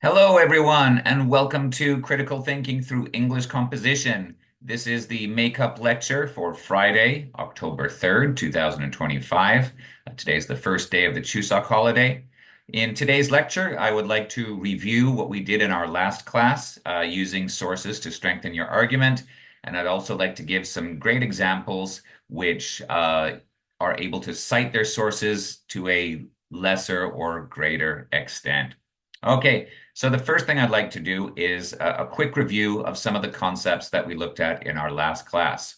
Hello, everyone, and welcome to Critical Thinking Through English Composition. This is the makeup lecture for Friday, October 3rd, 2025. Today's the first day of the Chuseok holiday. In today's lecture, I would like to review what we did in our last class using sources to strengthen your argument. And I'd also like to give some great examples which are able to cite their sources to a lesser or greater extent. Okay, so the first thing I'd like to do is a quick review of some of the concepts that we looked at in our last class.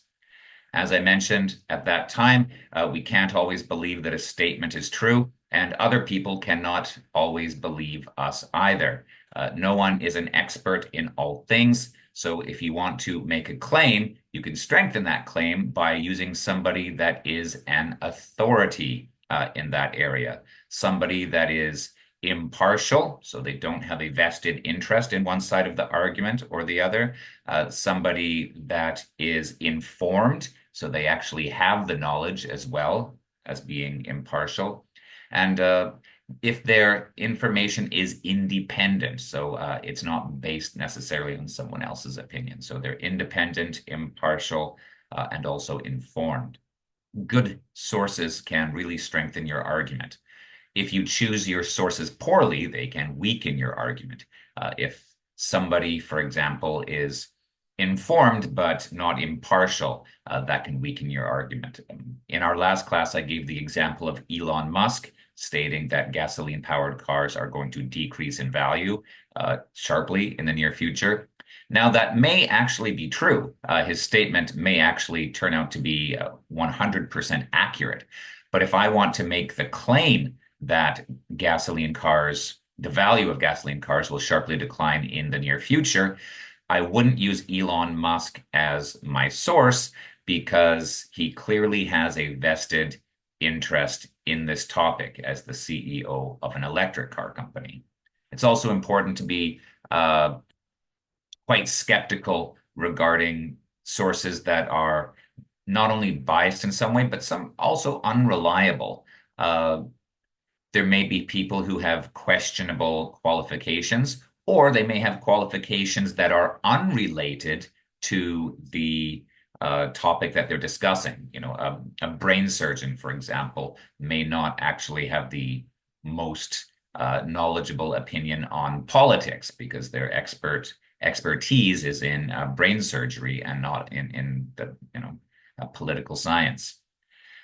As I mentioned at that time, we can't always believe that a statement is true, and other people cannot always believe us either. No one is an expert in all things, so if you want to make a claim, you can strengthen that claim by using somebody that is an authority in that area, somebody that is impartial, so they don't have a vested interest in one side of the argument or the other, somebody that is informed, so they actually have the knowledge as well as being impartial. And if their information is independent, so it's not based necessarily on someone else's opinion. So they're independent, impartial, and also informed. Good sources can really strengthen your argument. If you choose your sources poorly, they can weaken your argument. If somebody, for example, is informed but not impartial, that can weaken your argument. In our last class, I gave the example of Elon Musk stating that gasoline-powered cars are going to decrease in value sharply in the near future. Now, that may actually be true. His statement may actually turn out to be 100% accurate. But if I want to make the claim that the value of gasoline cars will sharply decline in the near future, I wouldn't use Elon Musk as my source because he clearly has a vested interest in this topic as the CEO of an electric car company. It's also important to be quite skeptical regarding sources that are not only biased in some way, but some also unreliable. There may be people who have questionable qualifications, or they may have qualifications that are unrelated to the topic that they're discussing. A brain surgeon, for example, may not actually have the most knowledgeable opinion on politics because their expertise is in brain surgery and not in the political science.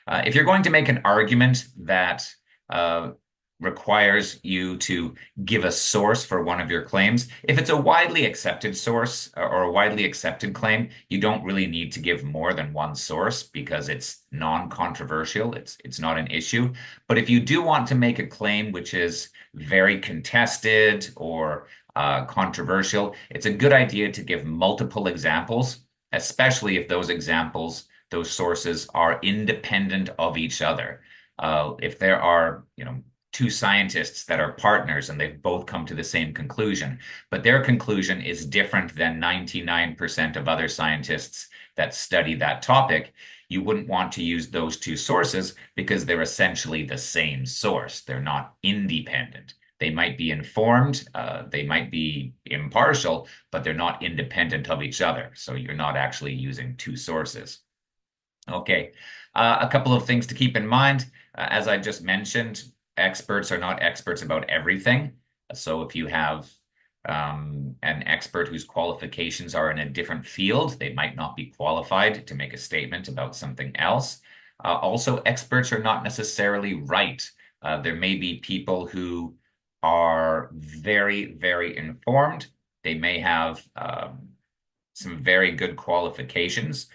If you're going to make an argument that uh, requires you to give a source for one of your claims, if it's a widely accepted source or a widely accepted claim, you don't really need to give more than one source because it's non-controversial. It's not an issue. But if you do want to make a claim which is very contested or controversial, it's a good idea to give multiple examples, especially if those sources are independent of each other. If there are, two scientists that are partners and they've both come to the same conclusion, but their conclusion is different than 99% of other scientists that study that topic, you wouldn't want to use those two sources because they're essentially the same source. They're not independent. They might be informed, they might be impartial, but they're not independent of each other. So you're not actually using two sources. Okay, a couple of things to keep in mind. As I just mentioned, experts are not experts about everything. So if you have an expert whose qualifications are in a different field, they might not be qualified to make a statement about something else. Also, experts are not necessarily right. There may be people who are very, very informed. They may have some very good qualifications,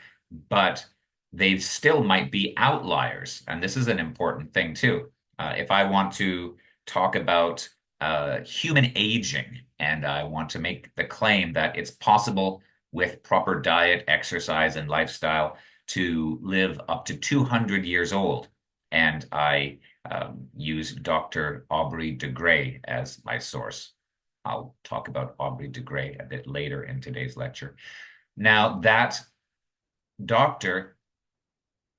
but they still might be outliers. And this is an important thing too. If I want to talk about human aging and I want to make the claim that it's possible with proper diet, exercise, and lifestyle to live up to 200 years old, and I use Dr. Aubrey de Grey as my source. I'll talk about Aubrey de Grey a bit later in today's lecture. Now, that doctor,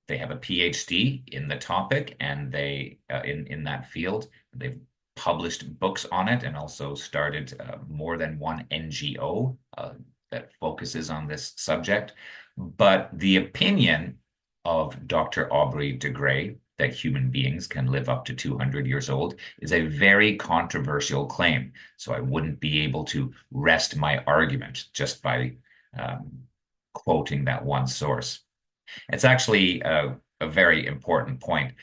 they have a PhD in the topic and they in that field. They've published books on it and also started more than one NGO that focuses on this subject. But the opinion of Dr. Aubrey de Grey that human beings can live up to 200 years old is a very controversial claim. So I wouldn't be able to rest my argument just by um, quoting that one source. It's actually a very important point.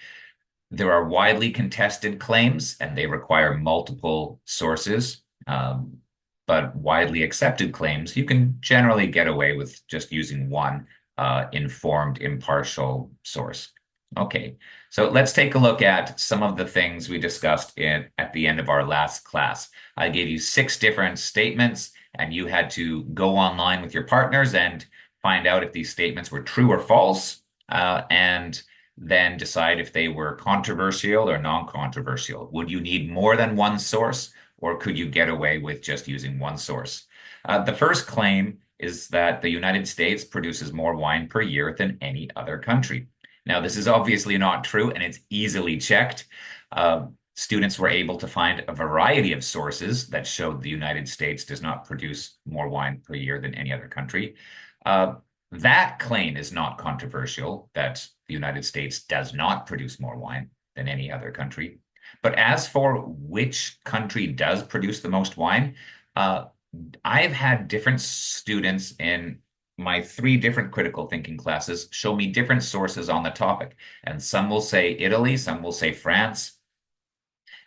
There are widely contested claims, and they require multiple sources. But widely accepted claims, you can generally get away with just using one informed, impartial source. Okay, so let's take a look at some of the things we discussed at the end of our last class. I gave you 6 different statements, and you had to go online with your partners and find out if these statements were true or false, and then decide if they were controversial or non-controversial. Would you need more than one source, or could you get away with just using one source? The first claim is that the United States produces more wine per year than any other country. Now, this is obviously not true, and it's easily checked. Students were able to find a variety of sources that showed the United States does not produce more wine per year than any other country. That claim is not controversial, that the United States does not produce more wine than any other country. But as for which country does produce the most wine, I've had different students in my 3 different critical thinking classes show me different sources on the topic. And some will say Italy, some will say France.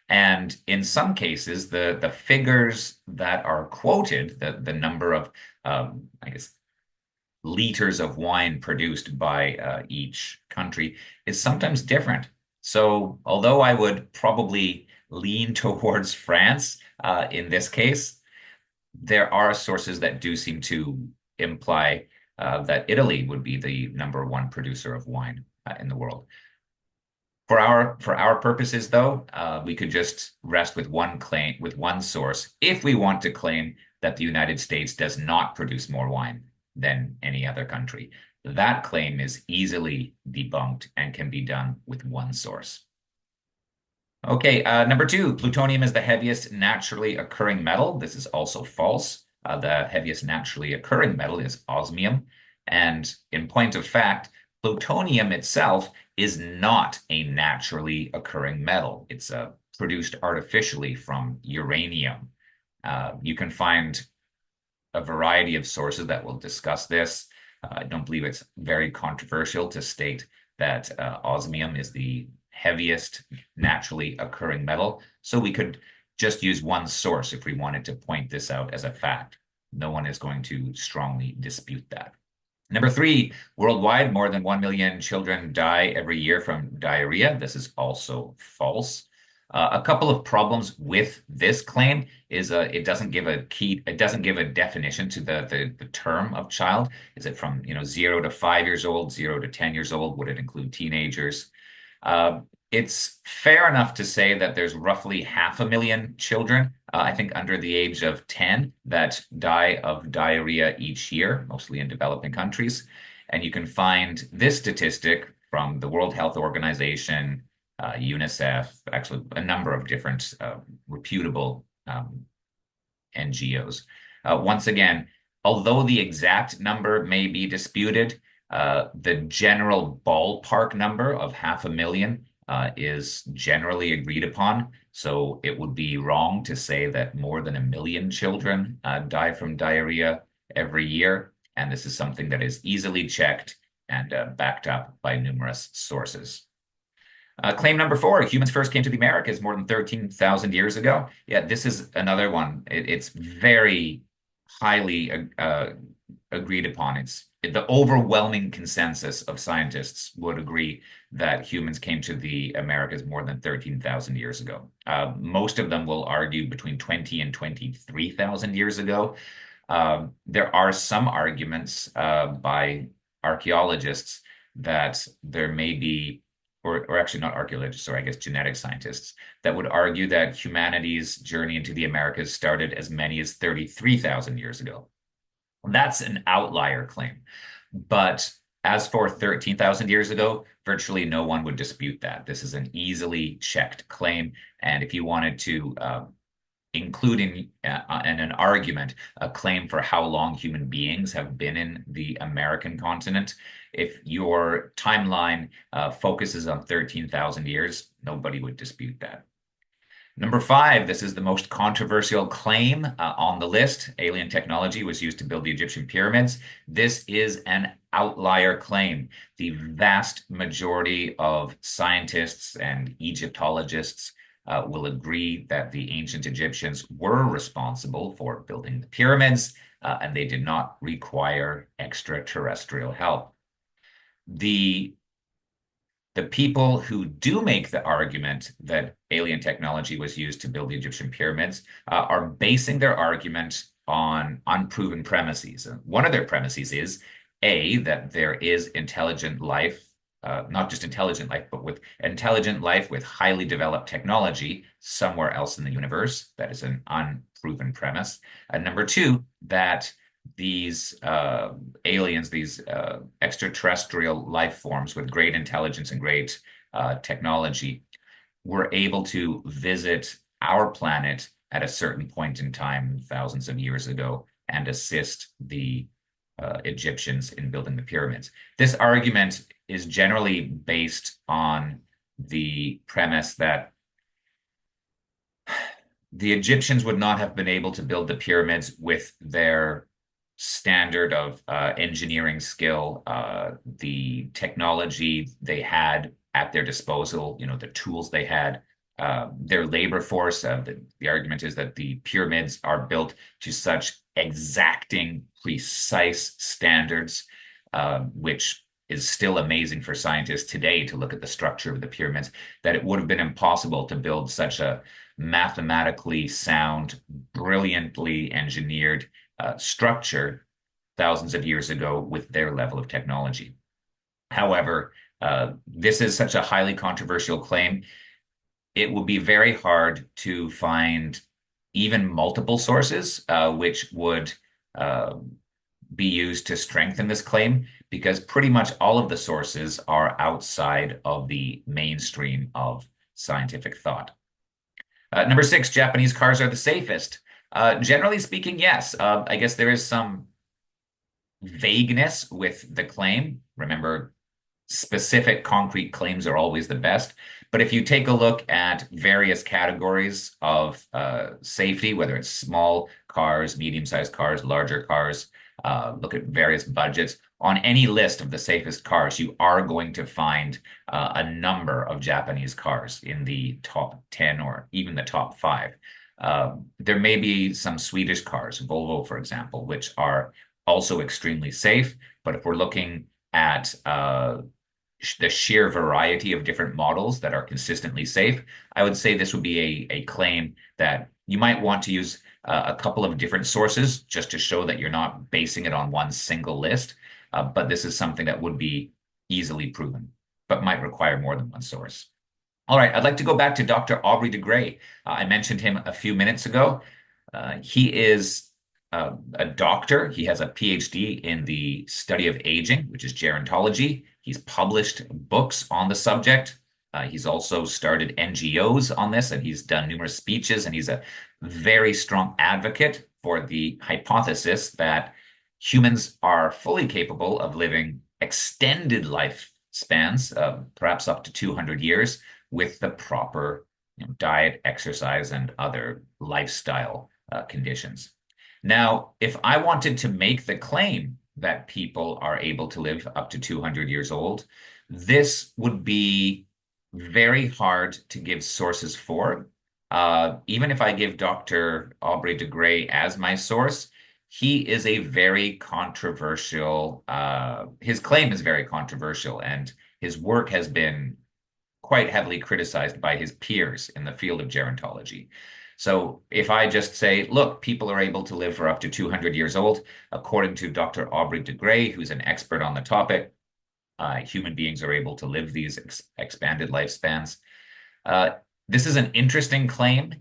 And in some cases, the figures that are quoted, the number of, I guess, liters of wine produced by each country is sometimes different. So although I would probably lean towards France in this case, there are sources that do seem to imply that Italy would be the #1 producer of wine in the world. For our purposes, though, we could just rest with one claim, with one source, if we want to claim that the United States does not produce more wine than any other country. That claim is easily debunked and can be done with one source. Okay, #2, plutonium is the heaviest naturally occurring metal. This is also false. The heaviest naturally occurring metal is osmium. And in point of fact, plutonium itself is not a naturally occurring metal. It's produced artificially from uranium. You can find a variety of sources that will discuss this. I don't believe it's very controversial to state that osmium is the heaviest naturally occurring metal. So we could just use one source if we wanted to point this out as a fact. No one is going to strongly dispute that. #3, worldwide, more than 1 million children die every year from diarrhea. This is also false. A couple of problems with this claim is it doesn't give a definition to the term of child. Is it from 0 to 5 years old, 0 to 10 years old? Would it include teenagers? It's fair enough to say that there's roughly 500,000 children, I think under the age of 10, that die of diarrhea each year, mostly in developing countries. And you can find this statistic from the World Health Organization, UNICEF, actually a number of different reputable NGOs. Once again, although the exact number may be disputed, the general ballpark number of 500,000 is generally agreed upon. So it would be wrong to say that more than 1 million children die from diarrhea every year. And this is something that is easily checked and backed up by numerous sources. Claim #4, humans first came to the Americas more than 13,000 years ago. Yeah, this is another one. It's very highly agreed upon. It's the overwhelming consensus of scientists would agree that humans came to the Americas more than 13,000 years ago. Most of them will argue between 20 and 23,000 years ago. There are some arguments by archaeologists that there may be, or actually not archaeologists, or I guess genetic scientists, that would argue that humanity's journey into the Americas started as many as 33,000 years ago. That's an outlier claim, but As for 13,000 years ago, virtually no one would dispute that. This is an easily checked claim. And if you wanted to include in an argument a claim for how long human beings have been in the American continent, if your timeline focuses on 13,000 years, nobody would dispute that. Number five, this is the most controversial claim on the list. Alien technology was used to build the Egyptian pyramids. This is an outlier claim. The vast majority of scientists and Egyptologists will agree that the ancient Egyptians were responsible for building the pyramids, and they did not require extraterrestrial help. The the people who do make the argument that alien technology was used to build the Egyptian pyramids are basing their argument on unproven premises. One of their premises is A, that there is intelligent life, not just intelligent life, but with intelligent life with highly developed technology somewhere else in the universe. That is an unproven premise. And number two, that these aliens, these extraterrestrial life forms with great intelligence and great technology, were able to visit our planet at a certain point in time, thousands of years ago, and assist the Egyptians in building the pyramids. This argument is generally based on the premise that the Egyptians would not have been able to build the pyramids with their standard of engineering skill, the technology they had at their disposal, the tools they had, their labor force. The argument is that the pyramids are built to such exacting, precise standards, which is still amazing for scientists today to look at the structure of the pyramids, that it would have been impossible to build such a mathematically sound, brilliantly engineered structure thousands of years ago with their level of technology. However, this is such a highly controversial claim. It will be very hard to find even multiple sources which would be used to strengthen this claim, because pretty much all of the sources are outside of the mainstream of scientific thought. Number six, Japanese cars are the safest. Generally speaking, yes. I guess there is some vagueness with the claim. Remember, specific concrete claims are always the best. But if you take a look at various categories of safety, whether it's small cars, medium-sized cars, larger cars, look at various budgets, on any list of the safest cars, you are going to find a number of Japanese cars in the top 10 or even the top 5. There may be some Swedish cars, Volvo, for example, which are also extremely safe. But if we're looking at the sheer variety of different models that are consistently safe, I would say this would be a claim that you might want to use a couple of different sources just to show that you're not basing it on one single list. But this is something that would be easily proven, but might require more than one source. All right, I'd like to go back to Dr. Aubrey de Grey. I mentioned him a few minutes ago. He is a doctor. He has a PhD in the study of aging, which is gerontology. He's published books on the subject. He's also started NGOs on this, and he's done numerous speeches, and he's a very strong advocate for the hypothesis that humans are fully capable of living extended lifespans, perhaps up to 200 years, with the proper diet, exercise, and other lifestyle conditions. Now, if I wanted to make the claim that people are able to live up to 200 years old, this would be very hard to give sources for. Even if I give Dr. Aubrey de Grey as my source, he is a very controversial, his claim is very controversial, and his work has been quite heavily criticized by his peers in the field of gerontology. So if I just say, look, people are able to live for up to 200 years old, according to Dr. Aubrey de Grey, who's an expert on the topic, human beings are able to live these expanded lifespans. This is an interesting claim,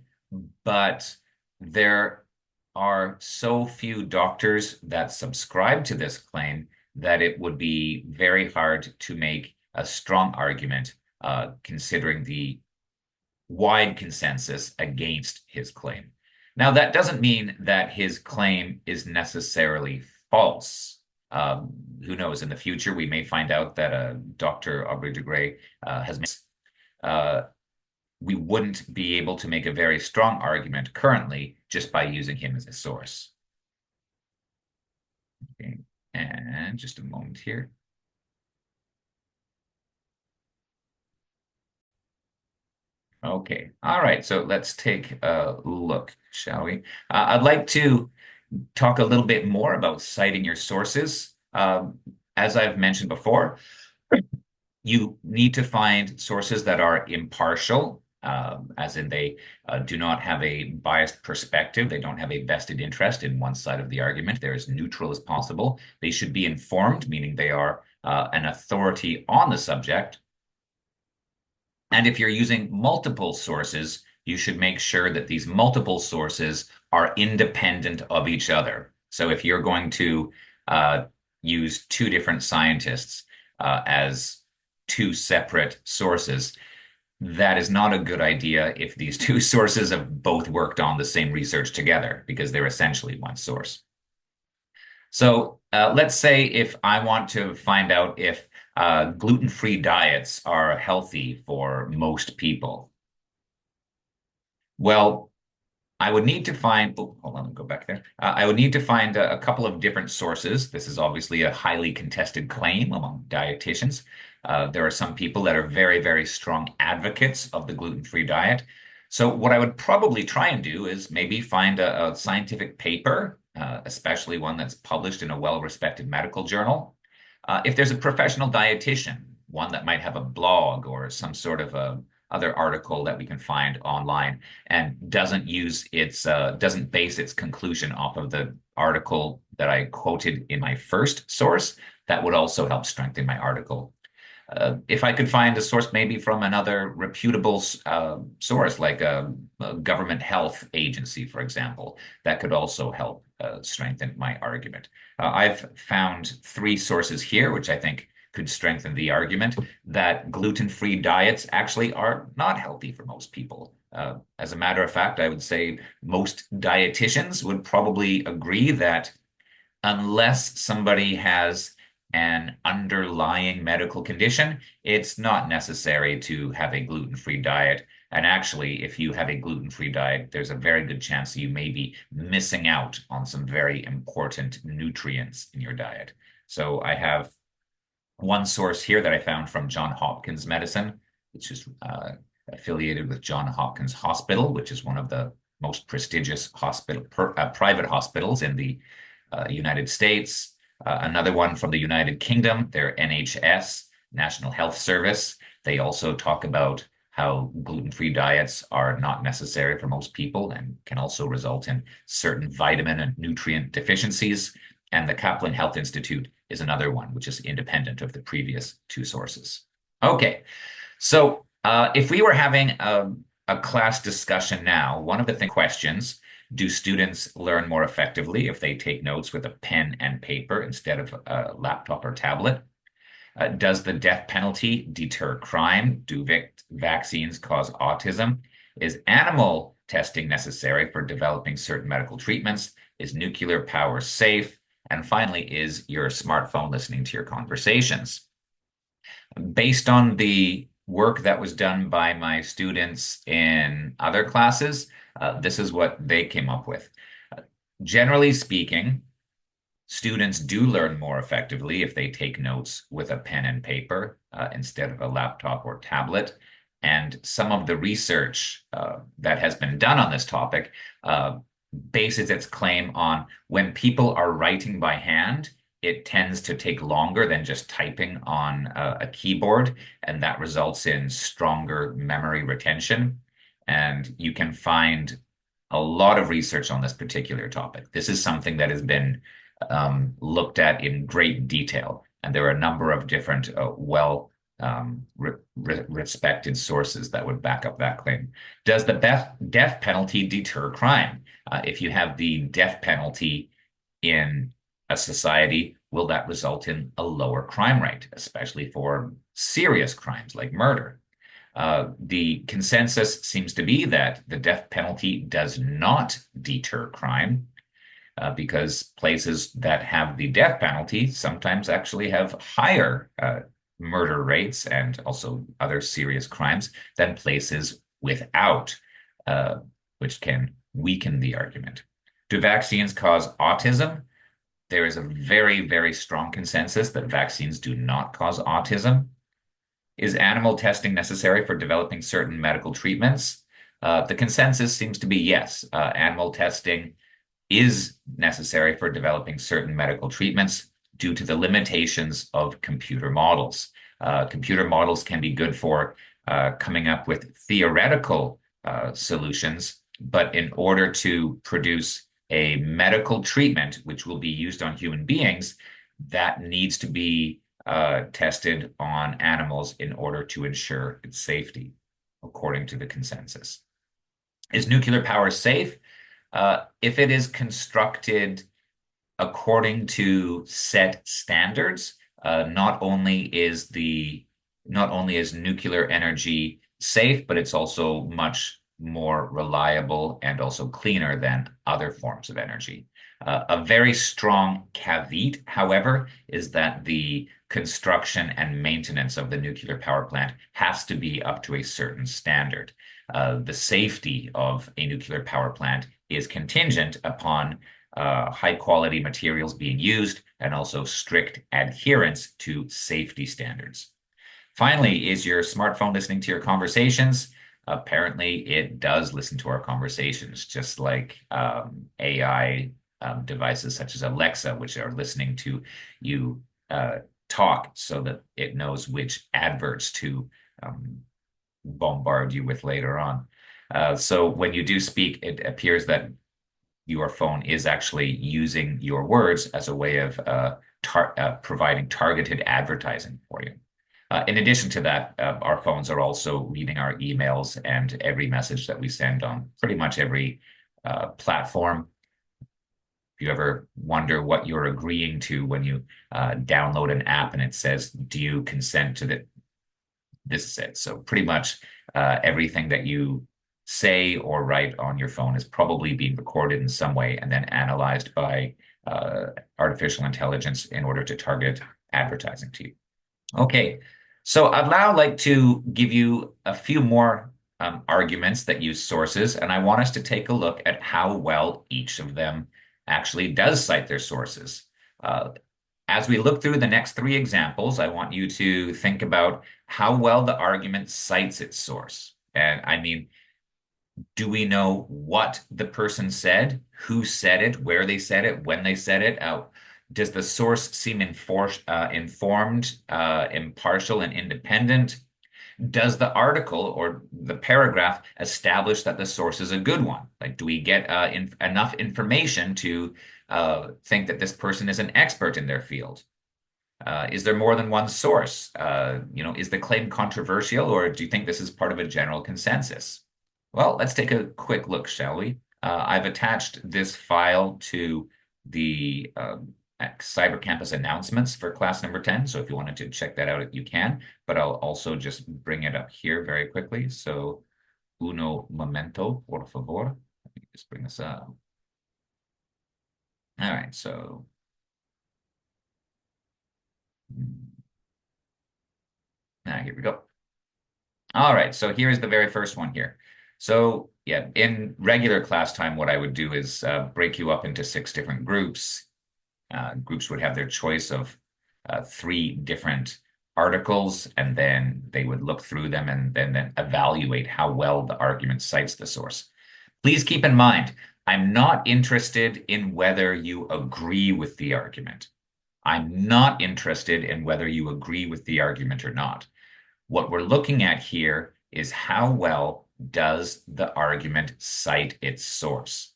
but there are so few doctors that subscribe to this claim that it would be very hard to make a strong argument considering the wide consensus against his claim. Now, that doesn't mean that his claim is necessarily false. Who knows? In the future, we may find out that Dr. Aubrey de Grey has made. Uh, we wouldn't be able to make a very strong argument currently just by using him as a source. Okay, and just a moment here. Okay, all right, so let's take a look, shall we? I'd like to talk a little bit more about citing your sources. As I've mentioned before, you need to find sources that are impartial, as in they do not have a biased perspective. They don't have a vested interest in one side of the argument. They're as neutral as possible. They should be informed, meaning they are an authority on the subject. And if you're using multiple sources, you should make sure that these multiple sources are independent of each other. So if you're going to use two different scientists as two separate sources, that is not a good idea if these two sources have both worked on the same research together, because they're essentially one source. So let's say if I want to find out if gluten-free diets are healthy for most people. Well, I would need to find, oh, hold on, let me go back there. I would need to find a couple of different sources. This is obviously a highly contested claim among dietitians. There are some people that are very, very strong advocates of the gluten-free diet. So what I would probably try and do is maybe find a scientific paper, especially one that's published in a well-respected medical journal. If there's a professional dietitian, one that might have a blog or some sort of other article that we can find online and doesn't base its conclusion off of the article that I quoted in my first source, that would also help strengthen my article. If I could find a source maybe from another reputable source, like a government health agency, for example, that could also help strengthen my argument. I've found three sources here, which I think could strengthen the argument that gluten-free diets actually are not healthy for most people. As a matter of fact, I would say most dietitians would probably agree that unless somebody has an underlying medical condition, it's not necessary to have a gluten-free diet. And actually, if you have a gluten-free diet, there's a very good chance you may be missing out on some very important nutrients in your diet. So I have one source here that I found from Johns Hopkins Medicine, which is affiliated with Johns Hopkins Hospital, which is one of the most prestigious private hospitals in the United States. Another one from the United Kingdom, their NHS, National Health Service. They also talk about how gluten-free diets are not necessary for most people and can also result in certain vitamin and nutrient deficiencies. And the Kaplan Health Institute is another one, which is independent of the previous two sources. Okay, so if we were having a class discussion now, one of the questions, do students learn more effectively if they take notes with a pen and paper instead of a laptop or tablet? Does the death penalty deter crime? Do vaccines cause autism? Is animal testing necessary for developing certain medical treatments? Is nuclear power safe? And finally, is your smartphone listening to your conversations? Based on the work that was done by my students in other classes, this is what they came up with. Generally speaking, students do learn more effectively if they take notes with a pen and paper instead of a laptop or tablet. And some of the research that has been done on this topic bases its claim on when people are writing by hand, it tends to take longer than just typing on a keyboard, and that results in stronger memory retention. And you can find a lot of research on this particular topic. This is something that has been looked at in great detail, and there are a number of different respected sources that would back up that claim. Does the death penalty deter crime? If you have the death penalty in a society, will that result in a lower crime rate, especially for serious crimes like murder? The consensus seems to be that the death penalty does not deter crime, because places that have the death penalty sometimes actually have higher murder rates and also other serious crimes than places without, uh, which can weaken the argument. Do vaccines cause autism? There is a very, very strong consensus that vaccines do not cause autism. Is animal testing necessary for developing certain medical treatments? The consensus seems to be yes. Animal testing is necessary for developing certain medical treatments due to the limitations of computer models. Computer models can be good for coming up with theoretical solutions, but in order to produce a medical treatment which will be used on human beings, that needs to be tested on animals in order to ensure its safety, according to the consensus. Is nuclear power safe? If it is constructed according to set standards, not only is nuclear energy safe, but it's also much more reliable and also cleaner than other forms of energy. A very strong caveat, however, is that the construction and maintenance of the nuclear power plant has to be up to a certain standard. The safety of a nuclear power plant is contingent upon high quality materials being used and also strict adherence to safety standards. Finally, is your smartphone listening to your conversations? Apparently, it does listen to our conversations, just like AI devices such as Alexa, which are listening to you talk so that it knows which adverts to bombard you with later on. So when you do speak, it appears that your phone is actually using your words as a way of providing targeted advertising for you. In addition to that, our phones are also reading our emails and every message that we send on pretty much every platform. If you ever wonder what you're agreeing to when you download an app and it says, "Do you consent to the?" This is it. So pretty much everything that you say or write on your phone is probably being recorded in some way and then analyzed by artificial intelligence in order to target advertising to you. Okay, so I'd now like to give you a few more arguments that use sources, and I want us to take a look at how well each of them actually does cite their sources. As we look through the next three examples, I want you to think about how well the argument cites its source. And I mean, do we know what the person said, who said it, where they said it, when they said it? Does the source seem informed, impartial, and independent? Does the article or the paragraph establish that the source is a good one? Like, do we get enough information to think that this person is an expert in their field? Is there more than one source? Is the claim controversial, or do you think this is part of a general consensus? Well, let's take a quick look, shall we? I've attached this file to the Cyber Campus announcements for class number 10. So if you wanted to check that out, you can, but I'll also just bring it up here very quickly. So uno momento, por favor. Let me just bring this up. All right, so here we go. All right, so here's the very first one here. So yeah, in regular class time, what I would do is break you up into 6 different groups. Groups would have their choice of 3 different articles, and then they would look through them and then evaluate how well the argument cites the source. Please keep in mind, I'm not interested in whether you agree with the argument. I'm not interested in whether you agree with the argument or not. What we're looking at here is how well does the argument cite its source?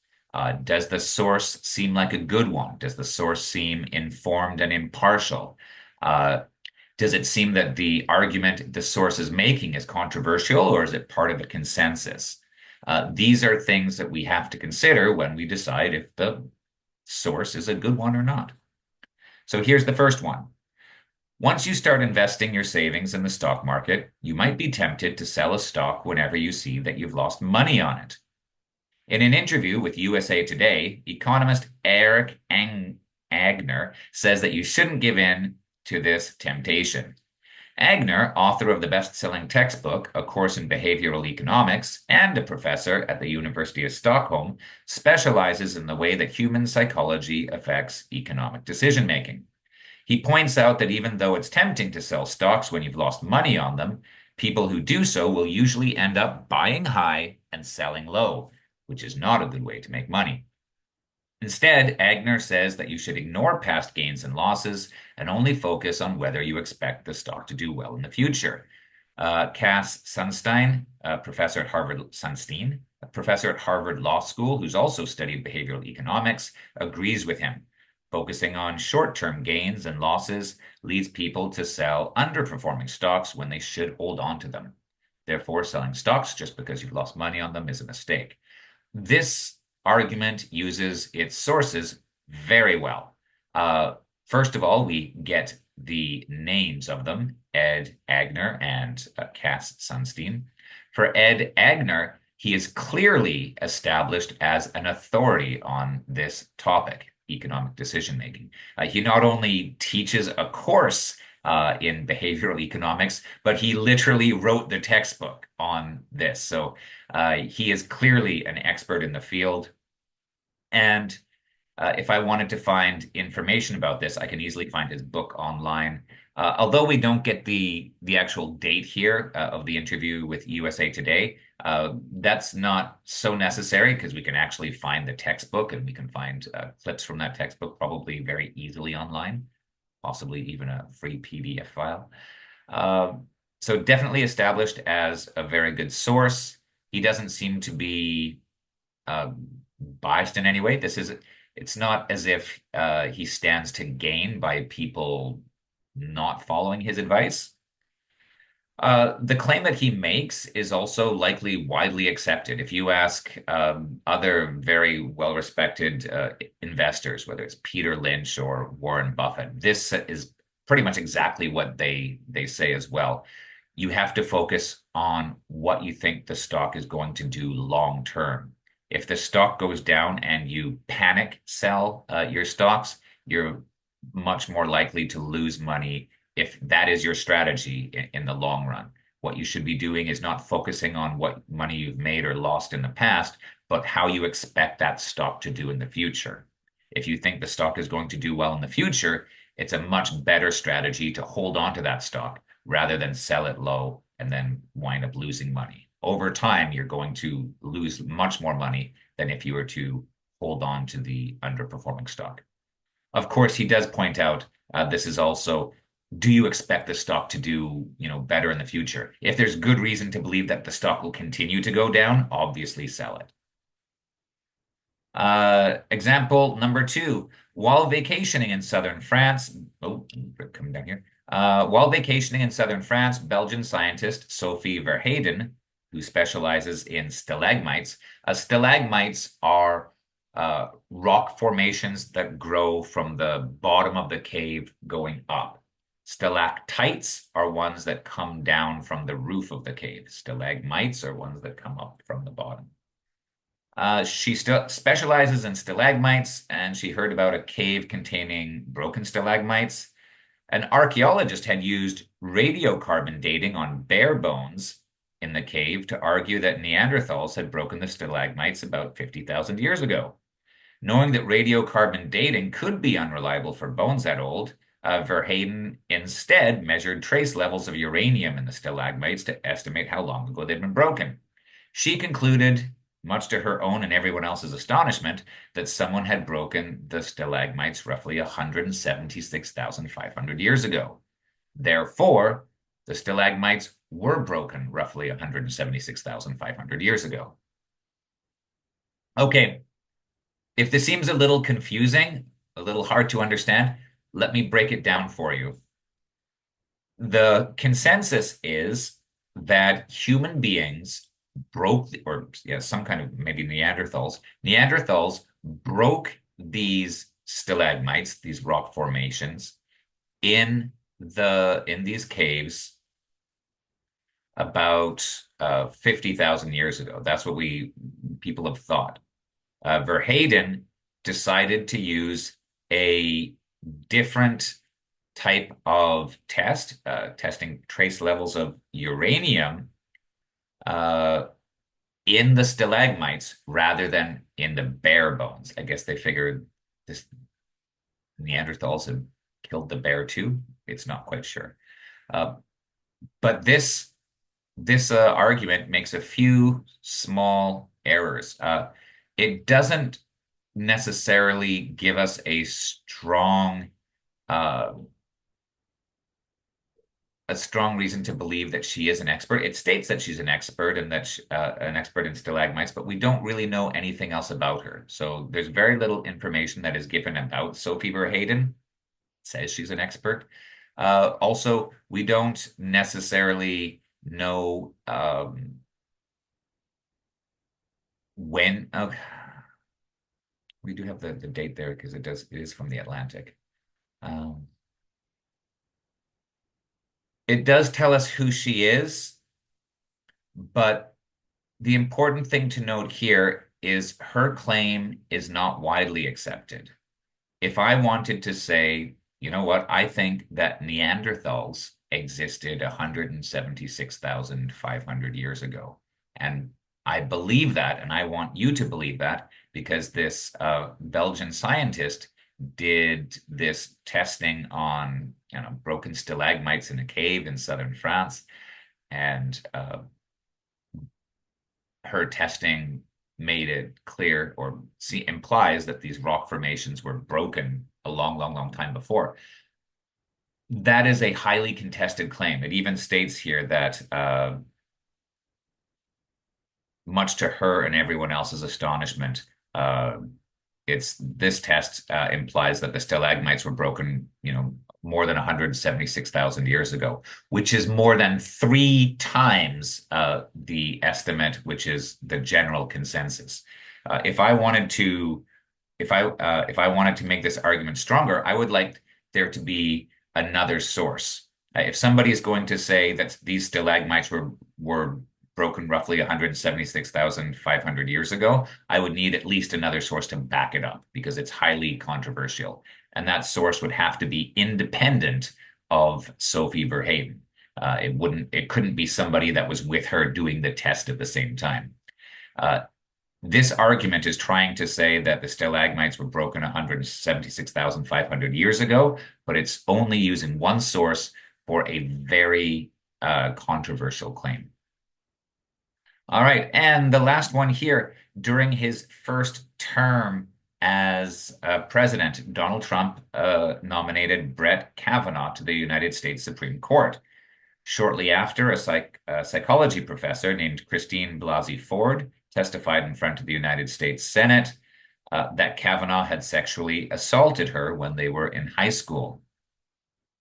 Does the source seem like a good one? Does the source seem informed and impartial? Does it seem that the argument the source is making is controversial, or is it part of a consensus? These are things that we have to consider when we decide if the source is a good one or not. So here's the first one. Once you start investing your savings in the stock market, you might be tempted to sell a stock whenever you see that you've lost money on it. In an interview with USA Today, economist Agner says that you shouldn't give in to this temptation. Agner, author of the best-selling textbook, A Course in Behavioral Economics, and a professor at the University of Stockholm, specializes in the way that human psychology affects economic decision-making. He points out that even though it's tempting to sell stocks when you've lost money on them, people who do so will usually end up buying high and selling low, which is not a good way to make money. Instead, Agner says that you should ignore past gains and losses and only focus on whether you expect the stock to do well in the future. Cass Sunstein, a professor at Harvard Law School, who's also studied behavioral economics, agrees with him. Focusing on short-term gains and losses leads people to sell underperforming stocks when they should hold on to them. Therefore, selling stocks just because you've lost money on them is a mistake. This argument uses its sources very well. First of all, we get the names of them, Ed Agner and Cass Sunstein. For Ed Agner, he is clearly established as an authority on this topic, economic decision-making. He not only teaches a course in behavioral economics, but he literally wrote the textbook on this. So he is clearly an expert in the field. And if I wanted to find information about this, I can easily find his book online. Although we don't get the actual date here of the interview with USA Today, that's not so necessary because we can actually find the textbook and we can find clips from that textbook probably very easily online, possibly even a free PDF file. So definitely established as a very good source. He doesn't seem to be biased in any way. It's not as if he stands to gain by people not following his advice. The claim that he makes is also likely widely accepted. If you ask other very well-respected investors, whether it's Peter Lynch or Warren Buffett, this is pretty much exactly what they say as well. You have to focus on what you think the stock is going to do long term. If the stock goes down and you panic sell your stocks, you're much more likely to lose money if that is your strategy in the long run. What you should be doing is not focusing on what money you've made or lost in the past, but how you expect that stock to do in the future. If you think the stock is going to do well in the future, it's a much better strategy to hold on to that stock rather than sell it low and then wind up losing money. Over time, you're going to lose much more money than if you were to hold on to the underperforming stock. Of course, he does point out this is also, do you expect the stock to do, better in the future? If there's good reason to believe that the stock will continue to go down, obviously sell it. Example number 2, while vacationing in southern France, coming down here. While vacationing in southern France, Belgian scientist Sophie Verheyden, who specializes in stalagmites. Stalagmites are rock formations that grow from the bottom of the cave going up. Stalactites are ones that come down from the roof of the cave. Stalagmites are ones that come up from the bottom. She still specializes in stalagmites, and she heard about a cave containing broken stalagmites. An archaeologist had used radiocarbon dating on bear bones in the cave to argue that Neanderthals had broken the stalagmites about 50,000 years ago. Knowing that radiocarbon dating could be unreliable for bones that old, Verheyden instead measured trace levels of uranium in the stalagmites to estimate how long ago they'd been broken. She concluded, much to her own and everyone else's astonishment, that someone had broken the stalagmites roughly 176,500 years ago. Therefore, the stalagmites were broken roughly 176,500 years ago. Okay, if this seems a little confusing, a little hard to understand, let me break it down for you. The consensus is that human beings some kind of maybe Neanderthals broke these stalagmites, these rock formations, in in these caves about 50,000 years ago. That's what we people have thought. Verheyden decided to use a different type of test, testing trace levels of uranium uh, in the stalagmites rather than in the bare bones. I guess they figured this Neanderthals had killed the bear too. It's not quite sure. Uh, but this argument makes a few small errors. It doesn't necessarily give us uh, a strong reason to believe that she is an expert. It states that she's an expert and that an expert in stalagmites, but we don't really know anything else about her. So there's very little information that is given about Sophie Verheyden. It says she's an expert. Also, we don't necessarily know when. We do have the date there because it is from the Atlantic. Um, it does tell us who she is, but the important thing to note here is her claim is not widely accepted. If I wanted to say, you know what, I think that Neanderthals existed 176,500 years ago, and I believe that, and I want you to believe that because this Belgian scientist did this testing on, broken stalagmites in a cave in southern France, and her testing made it clear or implies that these rock formations were broken a long, long, long time before. That is a highly contested claim. It even states here that, much to her and everyone else's astonishment, it's this test implies that the stalagmites were broken, more than 176,000 years ago, which is more than 3 times the estimate, which is the general consensus. If I wanted to, if I wanted to make this argument stronger, I would like there to be another source. If somebody is going to say that these stalagmites were broken roughly 176,500 years ago, I would need at least another source to back it up because it's highly controversial. And that source would have to be independent of Sophie Verheyden. It couldn't be somebody that was with her doing the test at the same time. This argument is trying to say that the stalagmites were broken 176,500 years ago, but it's only using one source for a very controversial claim. All right, and the last one here. During his first term as president, Donald Trump nominated Brett Kavanaugh to the United States Supreme Court. Shortly after, a psychology professor named Christine Blasey Ford testified in front of the United States Senate that Kavanaugh had sexually assaulted her when they were in high school.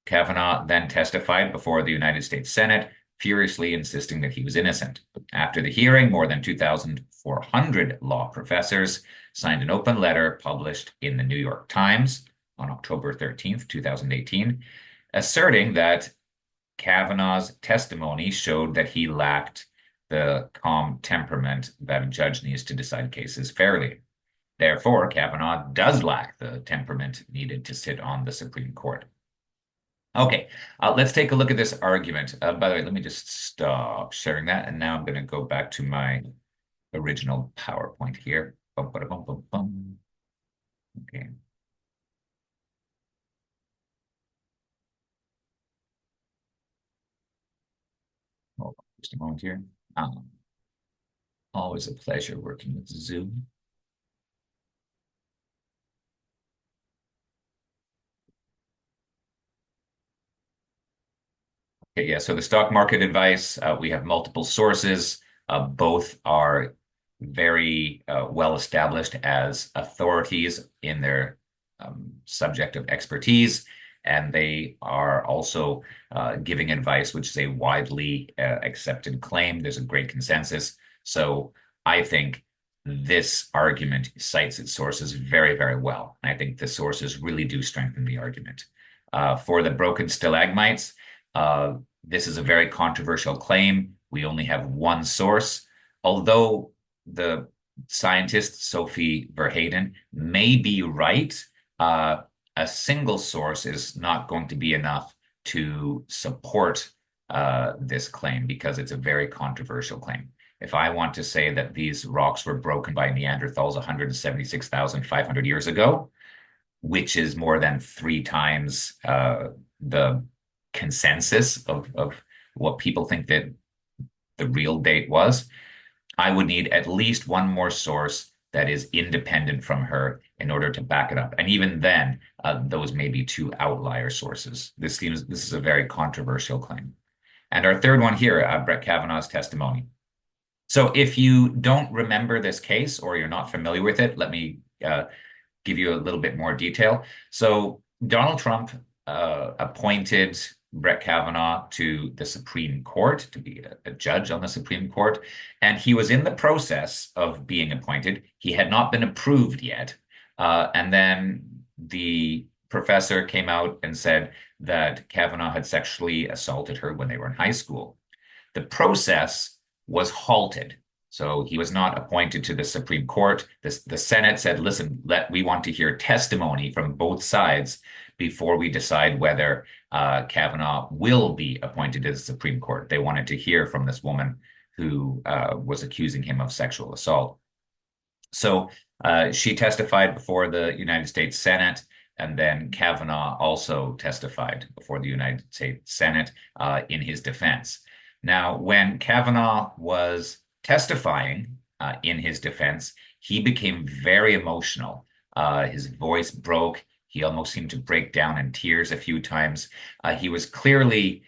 Kavanaugh then testified before the United States Senate, furiously insisting that he was innocent. After the hearing, more than 2,400 law professors signed an open letter published in the New York Times on October 13th, 2018, asserting that Kavanaugh's testimony showed that he lacked the calm temperament that a judge needs to decide cases fairly. Therefore, Kavanaugh does lack the temperament needed to sit on the Supreme Court. Okay, let's take a look at this argument. By the way, let me just stop sharing that. And now I'm going to go back to my original PowerPoint here. Bum, bum, bum, bum, bum. Okay. Hold on just a moment here. Always a pleasure working with Zoom. Okay, yeah, so the stock market advice, we have multiple sources. Both are very well established as authorities in their subject of expertise, and they are also giving advice, which is a widely accepted claim. There's a great consensus. So I think this argument cites its sources very, very well. And I think the sources really do strengthen the argument. For the broken stalagmites, uh, this is a very controversial claim. We only have one source, although the scientist Sophie Verheyden may be right. Uh, a single source is not going to be enough to support this claim because it's a very controversial claim. If I want to say that these rocks were broken by Neanderthals 176,500 years ago, which is more than three times the consensus of what people think that the real date was, I would need at least one more source that is independent from her in order to back it up. And even then, those may be two outlier sources. This is a very controversial claim. And our third one here, Brett Kavanaugh's testimony. So if you don't remember this case or you're not familiar with it, let me give you a little bit more detail. So Donald Trump appointed Brett Kavanaugh to the Supreme Court to be a judge on the Supreme Court, and he was in the process of being appointed. He had not been approved yet, and then the professor came out and said that Kavanaugh had sexually assaulted her when they were in high school. The process was halted. So he was not appointed to the Supreme Court. The Senate said, listen, we want to hear testimony from both sides before we decide whether Kavanaugh will be appointed to the Supreme Court. They wanted to hear from this woman who was accusing him of sexual assault. So she testified before the United States Senate, and then Kavanaugh also testified before the United States Senate in his defense. Now, when Kavanaugh was testifying in his defense, he became very emotional. His voice broke. He almost seemed to break down in tears a few times. He was clearly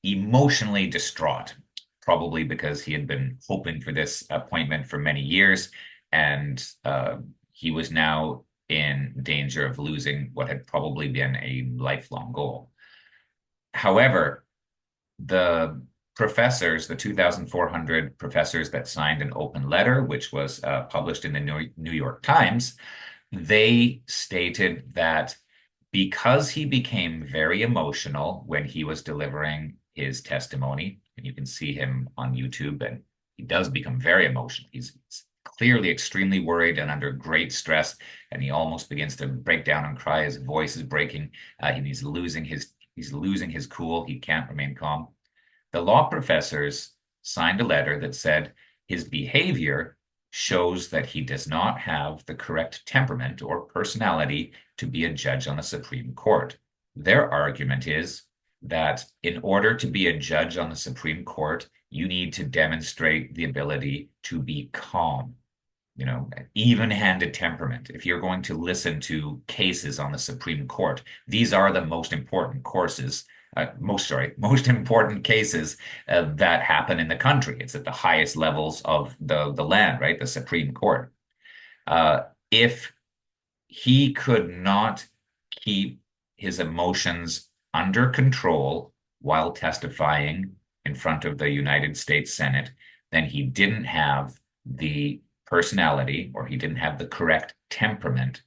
emotionally distraught, probably because he had been hoping for this appointment for many years, and he was now in danger of losing what had probably been a lifelong goal. However, the professors, the 2,400 professors that signed an open letter, which was published in the New York Times, they stated that because he became very emotional when he was delivering his testimony, and you can see him on YouTube, and he does become very emotional. He's clearly extremely worried and under great stress, and he almost begins to break down and cry. His voice is breaking. He's losing his cool. He can't remain calm. The law professors signed a letter that said his behavior shows that he does not have the correct temperament or personality to be a judge on the Supreme Court. Their argument is that in order to be a judge on the Supreme Court, you need to demonstrate the ability to be calm, even-handed temperament. If you're going to listen to cases on the Supreme Court, these are the most important most important cases that happen in the country. It's at the highest levels of the land, right? The Supreme Court. If he could not keep his emotions under control while testifying in front of the United States Senate, then he didn't have the personality, or he didn't have the correct temperament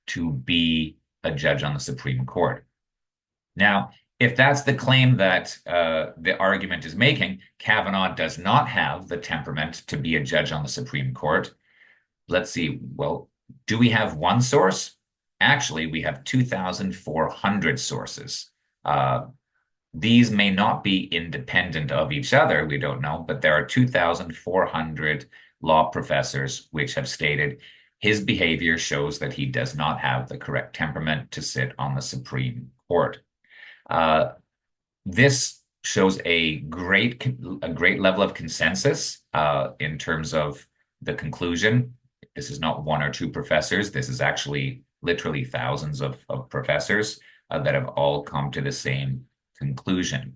to be a judge on the Supreme Court. Now, if that's the claim that the argument is making, Kavanaugh does not have the temperament to be a judge on the Supreme Court. Let's see. Well, do we have one source? Actually, we have 2,400 sources. These may not be independent of each other. We don't know, but there are 2,400 law professors which have stated his behavior shows that he does not have the correct temperament to sit on the Supreme Court. This shows a great level of consensus in terms of the conclusion. This is not one or two professors. This is actually literally thousands of professors that have all come to the same conclusion.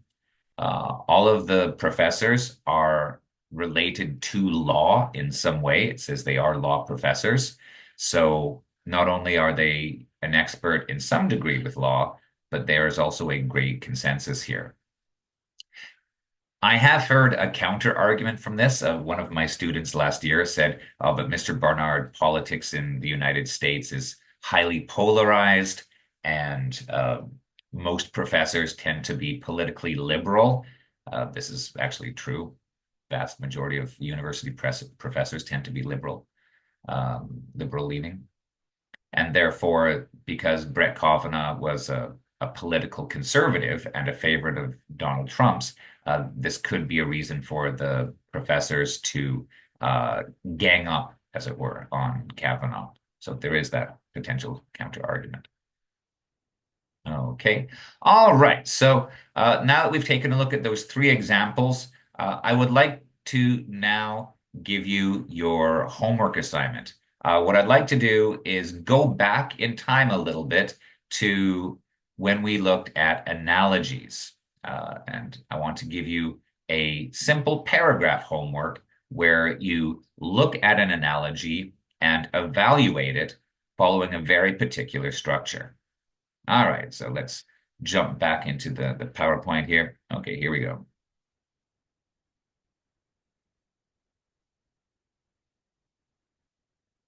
All of the professors are related to law in some way. It says they are law professors. So not only are they an expert in some degree with law, but there is also a great consensus here. I have heard a counter argument from this. One of my students last year said, "Oh, but Mr. Barnard, politics in the United States is highly polarized, and most professors tend to be politically liberal." This is actually true. Vast majority of university professors tend to be liberal leaning. And therefore, because Brett Kavanaugh was a political conservative and a favorite of Donald Trump's, this could be a reason for the professors to uh, gang up, as it were, on Kavanaugh. So there is that potential counter argument. Okay. All right. So now that we've taken a look at those three examples, I would like to now give you your homework assignment. What I'd like to do is go back in time a little bit to when we looked at analogies. And I want to give you a simple paragraph homework where you look at an analogy and evaluate it following a very particular structure. All right, so let's jump back into the PowerPoint here. Okay, here we go.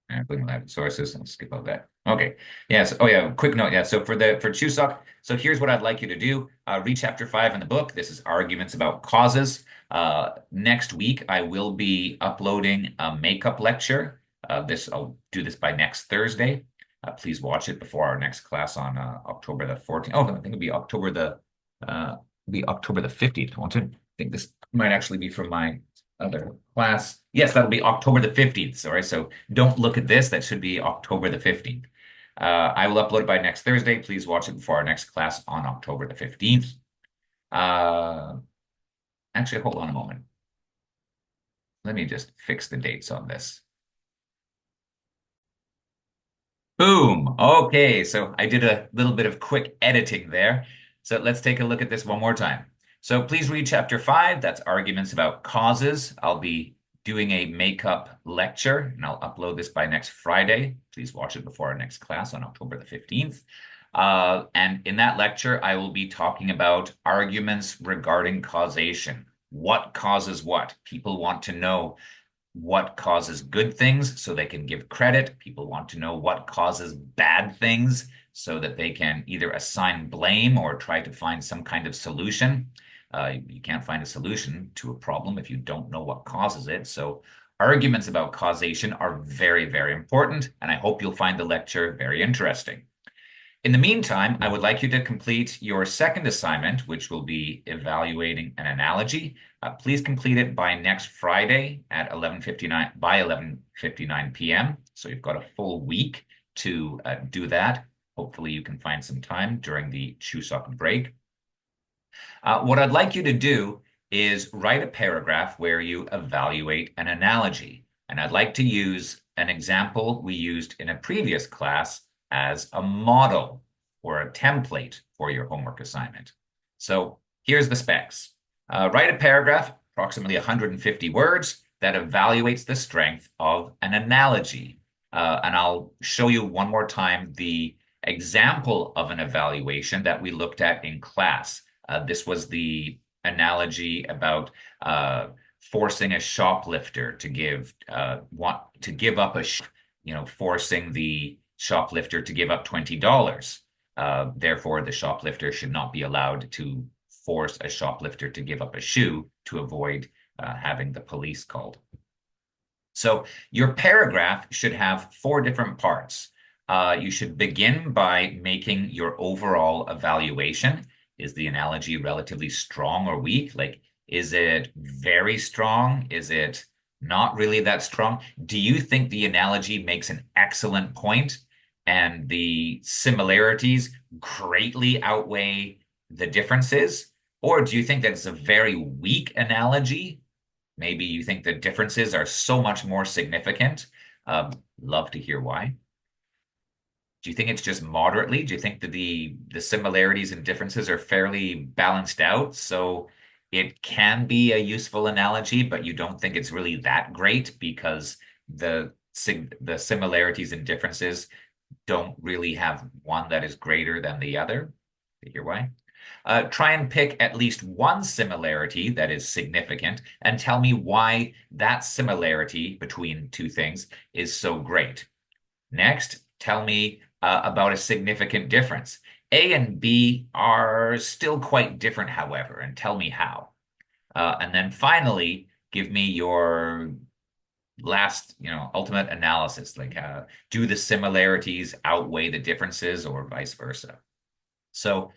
Including lab sources. Let's skip over that. Okay. Yes. Oh yeah. Quick note. Yeah. So for Chuseok, so here's what I'd like you to do. Read chapter 5 in the book. This is arguments about causes. Next week I will be uploading a makeup lecture. I'll do this by next Thursday. Please watch it before our next class on October the 14th. Oh, I think it'll be October the 15th, won't it? I think this might actually be from my other class. Yes, that'll be October the 15th. Sorry. So don't look at this. That should be October the 15th. I will upload it by next Thursday. Please watch it before our next class on October the 15th. Uh, actually, hold on a moment. Let me just fix the dates on this. Boom. Okay, so I did a little bit of quick editing there. So let's take a look at this one more time. So please read chapter 5. That's arguments about causes. I'll be doing a makeup lecture, and I'll upload this by next Friday. Please watch it before our next class on October the 15th. And in that lecture, I will be talking about arguments regarding causation. What causes what? People want to know what causes good things so they can give credit. People want to know what causes bad things so that they can either assign blame or try to find some kind of solution. You can't find a solution to a problem if you don't know what causes it. So arguments about causation are very, very important, and I hope you'll find the lecture very interesting. In the meantime, I would like you to complete your second assignment, which will be evaluating an analogy. Please complete it by next Friday at 11:59 p.m. So you've got a full week to do that. Hopefully you can find some time during the Chuseok break. What I'd like you to do is write a paragraph where you evaluate an analogy. And I'd like to use an example we used in a previous class as a model or a template for your homework assignment. So here's the specs. Write a paragraph, approximately 150 words, that evaluates the strength of an analogy. And I'll show you one more time the example of an evaluation that we looked at in class. This was the analogy about forcing a shoplifter to give up forcing the shoplifter to give up $20. Therefore, the shoplifter should not be allowed to force a shoplifter to give up a shoe to avoid having the police called. So your paragraph should have 4 different parts. You should begin by making your overall evaluation. Is the analogy relatively strong or weak? Like, is it very strong? Is it not really that strong? Do you think the analogy makes an excellent point and the similarities greatly outweigh the differences? Or do you think that it's a very weak analogy? Maybe you think the differences are so much more significant. Love to hear why. Do you think it's just moderately? Do you think that the similarities and differences are fairly balanced out? So it can be a useful analogy, but you don't think it's really that great because the similarities and differences don't really have one that is greater than the other. Do you hear why? Try and pick at least one similarity that is significant and tell me why that similarity between two things is so great. Next, tell me about a significant difference. A and B are still quite different, however, and tell me how. And then finally, give me your last, ultimate analysis. Like, do the similarities outweigh the differences or vice versa? So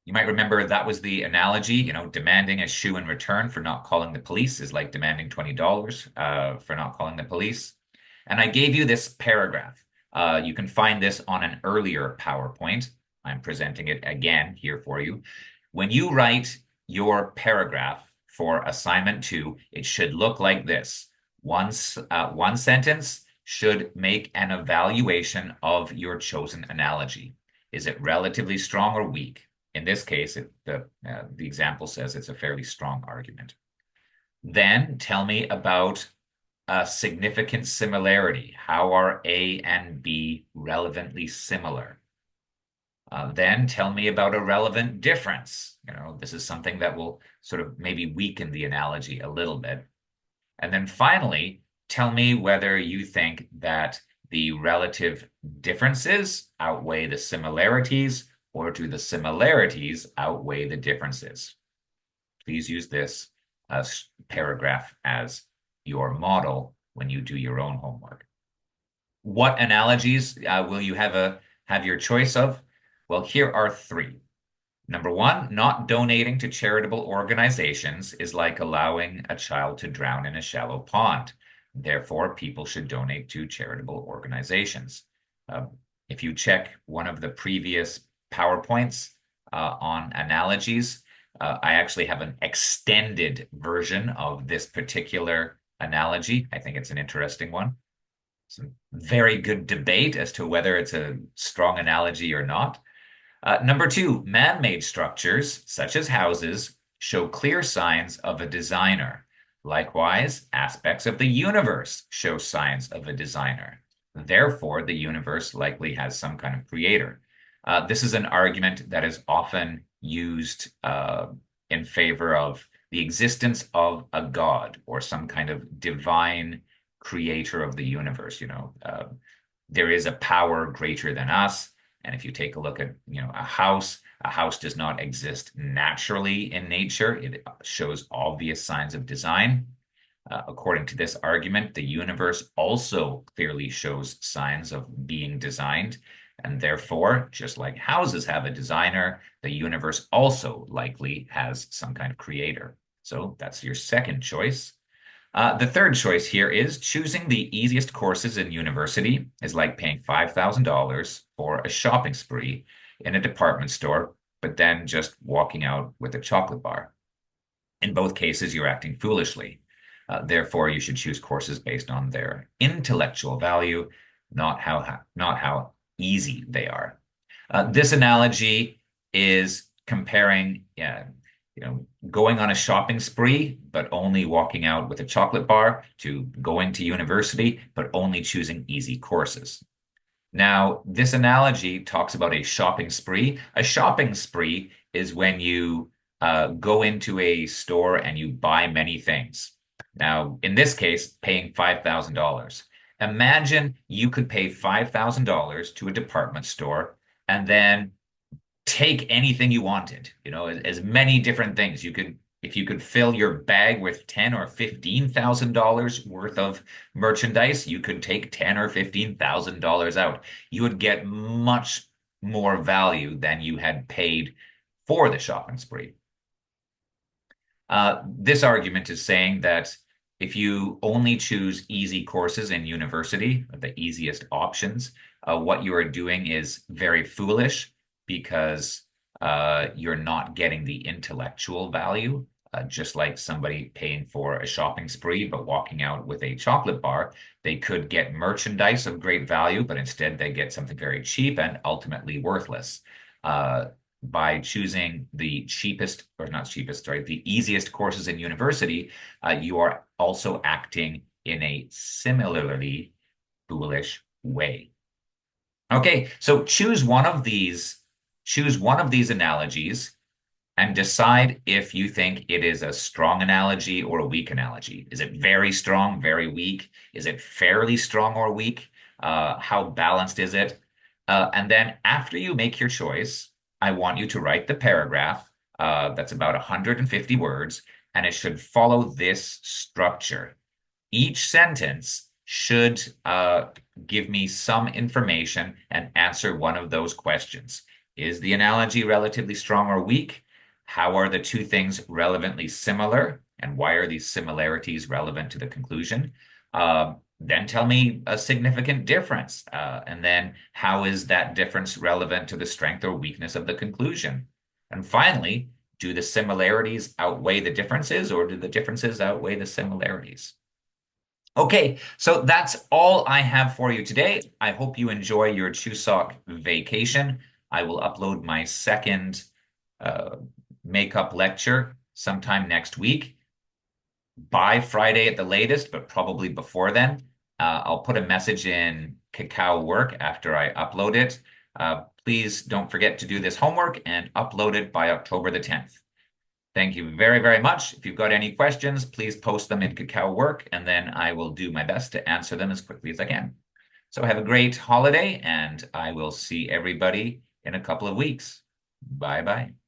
you might remember that was the analogy, demanding a shoe in return for not calling the police is like demanding $20 for not calling the police. And I gave you this paragraph. You can find this on an earlier PowerPoint. I'm presenting it again here for you. When you write your paragraph for assignment 2, it should look like this. One sentence should make an evaluation of your chosen analogy. Is it relatively strong or weak? In this case, the example says it's a fairly strong argument. Then tell me about a significant similarity. How are A and B relevantly similar? Then tell me about a relevant difference. This is something that will sort of maybe weaken the analogy a little bit. And then finally, tell me whether you think that the relative differences outweigh the similarities, or do the similarities outweigh the differences? Please use this paragraph as your model when you do your own homework. What analogies will you have your choice of? Well, here are 3. Number 1, not donating to charitable organizations is like allowing a child to drown in a shallow pond. Therefore, people should donate to charitable organizations. If you check one of the previous PowerPoints on analogies, I actually have an extended version of this particular analogy. I think it's an interesting one. Some very good debate as to whether it's a strong analogy or not. Number 2, man-made structures, such as houses, show clear signs of a designer. Likewise, aspects of the universe show signs of a designer. Therefore, the universe likely has some kind of creator. This is an argument that is often used in favor of the existence of a god or some kind of divine creator of the universe. There is a power greater than us. And if you take a look at, a house does not exist naturally in nature. It shows obvious signs of design. According to this argument, the universe also clearly shows signs of being designed. And therefore, just like houses have a designer, the universe also likely has some kind of creator. So that's your second choice. The third choice here is choosing the easiest courses in university is like paying $5,000 for a shopping spree in a department store, but then just walking out with a chocolate bar. In both cases, you're acting foolishly. Therefore, you should choose courses based on their intellectual value, not how easy they are. This analogy is comparing going on a shopping spree, but only walking out with a chocolate bar, to going to university, but only choosing easy courses. Now, this analogy talks about a shopping spree. A shopping spree is when you go into a store and you buy many things. Now, in this case, paying $5,000. Imagine you could pay $5,000 to a department store and then take anything you wanted, as many different things. If you could fill your bag with $10,000 or $15,000 worth of merchandise, you could take $10,000 or $15,000 out. You would get much more value than you had paid for the shopping spree. This argument is saying that if you only choose easy courses in university, the easiest options, what you are doing is very foolish, because you're not getting the intellectual value, just like somebody paying for a shopping spree but walking out with a chocolate bar. They could get merchandise of great value, but instead they get something very cheap and ultimately worthless. By choosing the the easiest courses in university, you are also acting in a similarly foolish way. Okay, so choose one of these analogies and decide if you think it is a strong analogy or a weak analogy. Is it very strong, very weak? Is it fairly strong or weak? How balanced is it? And then after you make your choice, I want you to write the paragraph that's about 150 words, and it should follow this structure. Each sentence should give me some information and answer one of those questions. Is the analogy relatively strong or weak? How are the two things relevantly similar? And why are these similarities relevant to the conclusion? Then tell me a significant difference. And then how is that difference relevant to the strength or weakness of the conclusion? And finally, do the similarities outweigh the differences, or do the differences outweigh the similarities? Okay, so that's all I have for you today. I hope you enjoy your Chuseok vacation. I will upload my second uh, makeup lecture sometime next week, by Friday at the latest, but probably before then. I'll put a message in Kakao Work after I upload it. Please don't forget to do this homework and upload it by October the 10th. Thank you very, very much. If you've got any questions, please post them in Kakao Work, and then I will do my best to answer them as quickly as I can. So have a great holiday, and I will see everybody in a couple of weeks. Bye-bye.